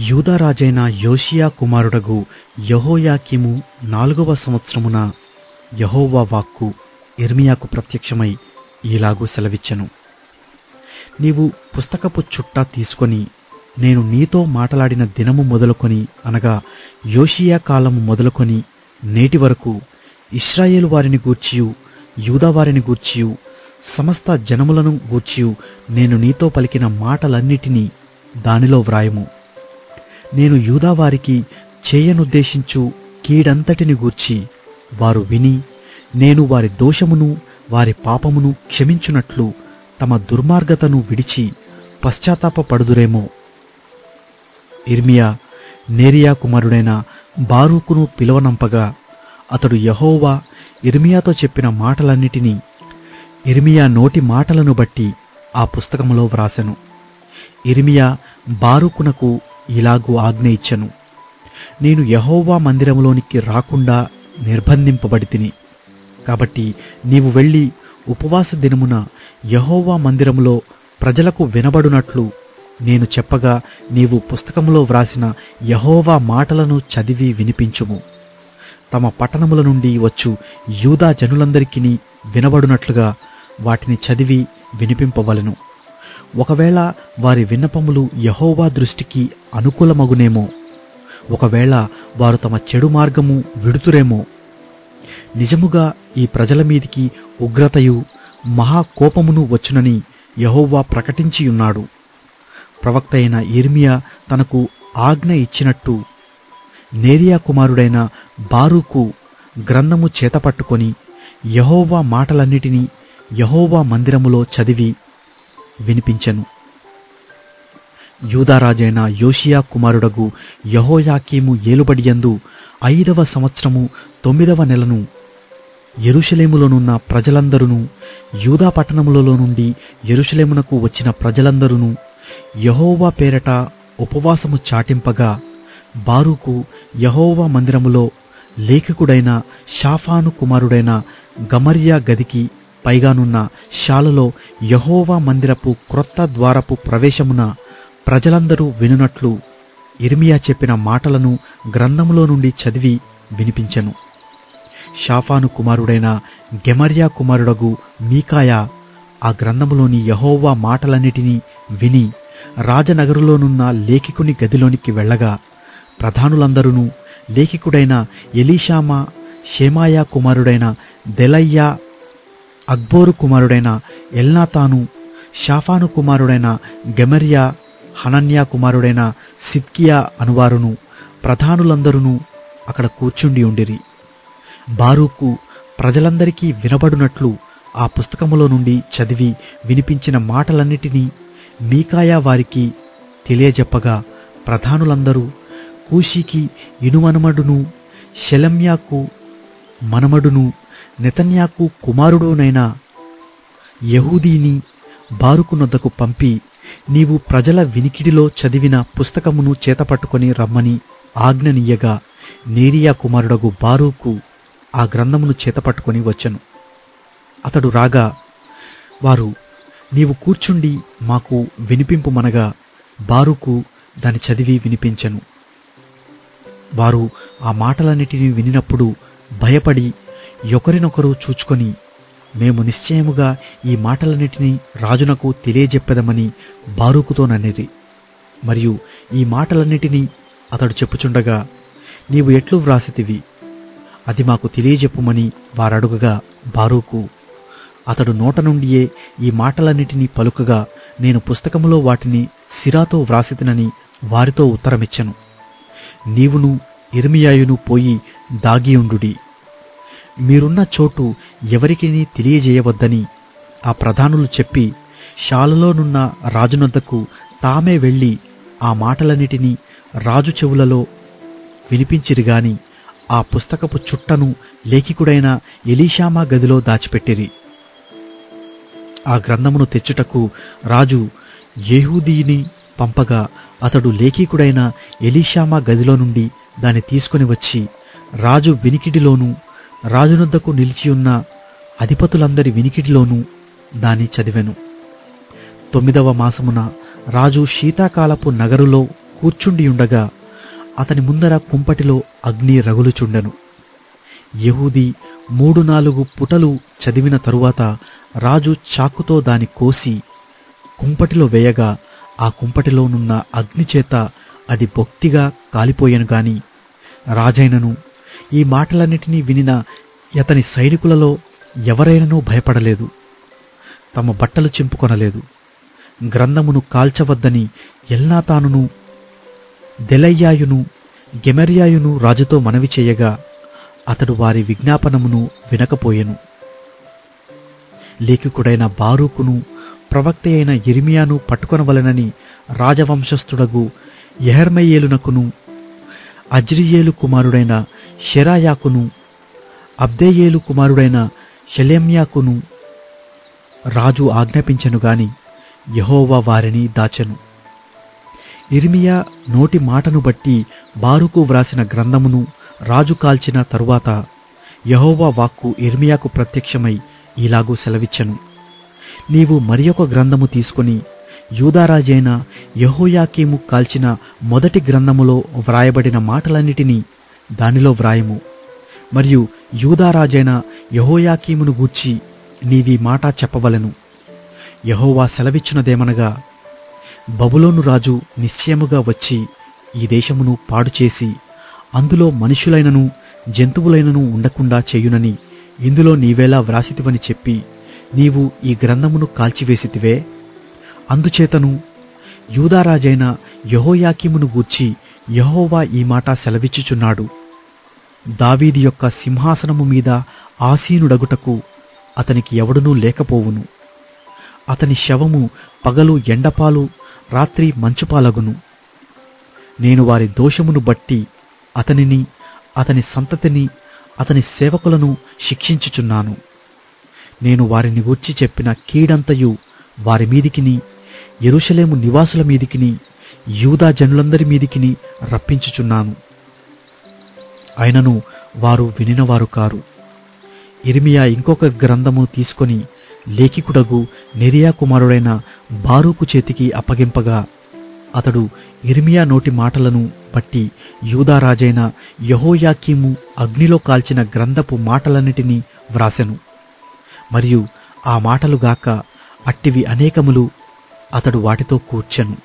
యూదారాజైన యోషియా కుమారుడగు యెహోయాకీము 4వ సంవత్సరమున యెహోవా వాక్కు యిర్మీయాకు ప్రత్యక్షమై ఈలాగు సెలవిచ్చెను. నీవు పుస్తకపు చుట్ట తీసుకొని నేను నీతో మాటలాడిన దినము మొదలుకొని అనగా యోషియా కాలము మొదలుకొని నేటి వరకు ఇశ్రాయేలు వారిని గూర్చియు యూదా వారిని గూర్చియు సమస్త జనములను గూర్చియు నేను నీతో పలికిన మాటలన్నిటినీ దానిలో వ్రాయము. నేను యూదావారికి చేయనుద్దేశించు కీడంతటిని గూర్చి వారు విని నేను వారి దోషమును వారి పాపమును క్షమించునట్లు తమ దుర్మార్గతను విడిచి పశ్చాత్తాపపడుదురేమో. యిర్మీయా నేరియా కుమారుడైన బారూకును పిలువనంపగా అతడు యెహోవా యిర్మీయాతో చెప్పిన మాటలన్నిటినీ యిర్మీయా నోటి మాటలను బట్టి ఆ పుస్తకములో వ్రాసెను. యిర్మీయా బారూకునకు ఇలాగు ఆజ్ఞ ఇచ్చెను. నేను యెహోవా మందిరములోనికి రాకుండా నిర్బంధింపబడితిని. కాబట్టి నీవు వెళ్ళి ఉపవాస దినమున యెహోవా మందిరములో ప్రజలకు వినబడునట్లు నేను చెప్పగా నీవు పుస్తకములో వ్రాసిన యెహోవా మాటలను చదివి వినిపించుము. తమ పట్టణముల నుండి వచ్చు యూదా జనులందరికీ వినబడునట్లుగా వాటిని చదివి వినిపింపవలెను. ఒకవేళ వారి విన్నపములు యెహోవా దృష్టికి అనుకూలమగునేమో, ఒకవేళ వారు తమ చెడు మార్గము విడుతురేమో. నిజముగా ఈ ప్రజల మీదికి ఉగ్రతయు మహాకోపమును వచ్చునని యెహోవా ప్రకటించియున్నాడు. ప్రవక్త అయిన యిర్మీయా తనకు ఆజ్ఞ ఇచ్చినట్టు నేరియా కుమారుడైన బారూకు గ్రంథము చేతపట్టుకొని యెహోవా మాటలన్నిటినీ యెహోవా మందిరములో చదివి వినిపించెను. యూదారాజైన యోషియా కుమారుడగు యెహోయాకీము ఏలుబడియందు 5వ సంవత్సరము 9వ నెలను యెరూషలేములోనున్న ప్రజలందరూ యూదా పట్టణములలో నుండి యెరూషలేమునకు వచ్చిన ప్రజలందరూ యెహోవా పేరట ఉపవాసము చాటింపగా బారూకు యెహోవా మందిరములో లేఖకుడైన షాఫాను కుమారుడైన గమర్యా గదికి పైగానున్న శాలలో యెహోవా మందిరపు క్రొత్త ద్వారపు ప్రవేశమున ప్రజలందరూ వినునట్లు యిర్మీయా చెప్పిన మాటలను గ్రంథములో నుండి చదివి వినిపించెను. షాఫాను కుమారుడైన గెమర్యా కుమారుడగు మీకాయా ఆ గ్రంథములోని యెహోవా మాటలన్నిటినీ విని రాజనగరులోనున్న లేఖికుని గదిలోనికి వెళ్ళగా ప్రధానులందరూ లేఖికుడైన ఎలీషామా, షేమాయా కుమారుడైన దెలయ్యా, అక్బోరు కుమారుడైన ఎల్నాతాను, షాఫాను కుమారుడైన గెమర్యా, హనన్యా కుమారుడైన సిద్కియా అనువారును ప్రధానులందరూ అక్కడ కూర్చుండి ఉండిరి. బారూకు ప్రజలందరికీ వినబడునట్లు ఆ పుస్తకములో నుండి చదివి వినిపించిన మాటలన్నిటినీ మీకాయా వారికి తెలియజెప్పగా ప్రధానులందరూ కూషీకి ఇనుమనమడును, షెలెమ్యాకు మనమడును, నెతన్యాకు కుమారుడునైన యెహూదీని బారూకునొద్దకు పంపి నీవు ప్రజల వినికిడిలో చదివిన పుస్తకమును చేతపట్టుకొని రమ్మని ఆజ్ఞనియ్యగా నేరియా కుమారుడగు బారూకు ఆ గ్రంథమును చేతపట్టుకొని వచ్చెను. అతడు రాగా వారు నీవు కూర్చుండి మాకు వినిపింపుమనగా బారూకు దాని చదివి వినిపించెను. వారు ఆ మాటలన్నిటినీ వినినప్పుడు భయపడి ఒకరినొకరు చూచుకొని మేము నిశ్చయముగా ఈ మాటలన్నిటినీ రాజునకు తెలియజెప్పెదమని బారూకుతో నన్నిరి. మరియు ఈ మాటలన్నిటినీ అతడు చెప్పుచుండగా నీవు ఎట్లు వ్రాసితివి అది మాకు తెలియజెప్పుమని వారడుగగా బారూకు అతడు నోట నుండియే ఈ మాటలన్నిటినీ పలుకగా నేను పుస్తకములో వాటిని సిరాతో వ్రాసితినని వారితో ఉత్తరమిచ్చెను. నీవును యిర్మీయాయును పోయి దాగియుండుడి. మీరున్న చోటు ఎవరికిని తెలియజేయవద్దని ఆ ప్రధానులు చెప్పి శాలలోనున్న రాజునొద్దకు తామే వెళ్ళి ఆ మాటలన్నిటినీ రాజు చెవులలో వినిపించిరిగాని ఆ పుస్తకపు చుట్టను లేఖికుడైన ఎలీషామా గదిలో దాచిపెట్టిరి. ఆ గ్రంథమును తెచ్చుటకు రాజు యెహూదీని పంపగా అతడు లేఖికుడైన ఎలీషామా గదిలో నుండి దాన్ని తీసుకొని వచ్చి రాజు వినికిడిలోనూ రాజునొద్దకు నిలిచియున్న అధిపతులందరి వినికిడిలోనూ దాన్ని చదివెను. 9వ మాసమున రాజు శీతాకాలపు నగరులో కూర్చుండియుండగా అతని ముందర కుంపటిలో అగ్ని రగులుచుండెను. యెహూది 3-4 పుటలు చదివిన తరువాత రాజు చాకుతో దాని కోసి కుంపటిలో వేయగా ఆ కుంపటిలోనున్న అగ్నిచేత అది బొత్తిగా కాలిపోయెను గాని రాజైనను ఈ మాటలన్నిటినీ వినిన అతని సైనికులలో ఎవరైననూ భయపడలేదు, తమ బట్టలు చింపుకొనలేదు. గ్రంథమును కాల్చవద్దని ఎల్నాతానును దెలయ్యాయును గెమర్యాయును రాజుతో మనవి చేయగా అతడు వారి విజ్ఞాపనమును వినకపోయెను. లేఖికుడైన బారూకును ప్రవక్త అయిన యిర్మీయాను పట్టుకొనవలెనని రాజవంశస్థుడగు యెహెర్మెయేలునకును అజ్రియేలు కుమారుడైన షెరాయాకును అబ్దెయేలు కుమారుడైన షెలెమ్యాకును రాజు ఆజ్ఞాపించెను గాని యెహోవా వారిని దాచెను. యిర్మీయా నోటి మాటను బట్టి బారూకు వ్రాసిన గ్రంథమును రాజు కాల్చిన తరువాత యెహోవా వాక్కు యిర్మీయాకు ప్రత్యక్షమై ఇలాగూ సెలవిచ్చెను: నీవు మరియొక గ్రంథము తీసుకొని యూదారాజైన యెహోయాకీము కాల్చిన మొదటి గ్రంథములో వ్రాయబడిన మాటలన్నిటినీ దానిలో వ్రాయము. మరియు యూదారాజైన యెహోయాకీమును గూర్చి నీవీ మాట చెప్పవలెను. యెహోవా సెలవిచ్చినదేమనగా, బబులోను రాజు నిశ్చయముగా వచ్చి ఈ దేశమును పాడుచేసి అందులో మనుషులైనను జంతువులైనను ఉండకుండా చేయునని ఇందులో నీవేలా వ్రాసితివని చెప్పి నీవు ఈ గ్రంథమును కాల్చివేసితివే. అందుచేతను యూదారాజైన యెహోయాకీమును గూర్చి యెహోవా ఈ మాట సెలవిచ్చుచున్నాడు: దావీదు యొక్క సింహాసనము మీద ఆసీనుడగుటకు అతనికి ఎవడునూ లేకపోవును. అతని శవము పగలు ఎండపాలు, రాత్రి మంచుపాలగును. నేను వారి దోషమును బట్టి అతనిని, అతని సంతతిని, అతని సేవకులను శిక్షించుచున్నాను. నేను వారిని గూర్చి చెప్పిన కీడంతయు వారి మీదికిని, యెరూషలేము నివాసుల మీదికిని, యూదా జనులందరి మీదికిని రప్పించుచున్నాను. అయినను వారు వినినవారు కారు. యిర్మీయా ఇంకొక గ్రంథము తీసుకొని లేఖికుడగు నెరియా కుమారుడైన బారూకు చేతికి అప్పగింపగా అతడు యిర్మీయా నోటి మాటలను బట్టి యూదారాజైన యెహోయాకీము అగ్నిలో కాల్చిన గ్రంథపు మాటలన్నిటినీ వ్రాసెను. మరియు ఆ మాటలుగాక అట్టివి అనేకములు అతడు వాటితో కూర్చెను.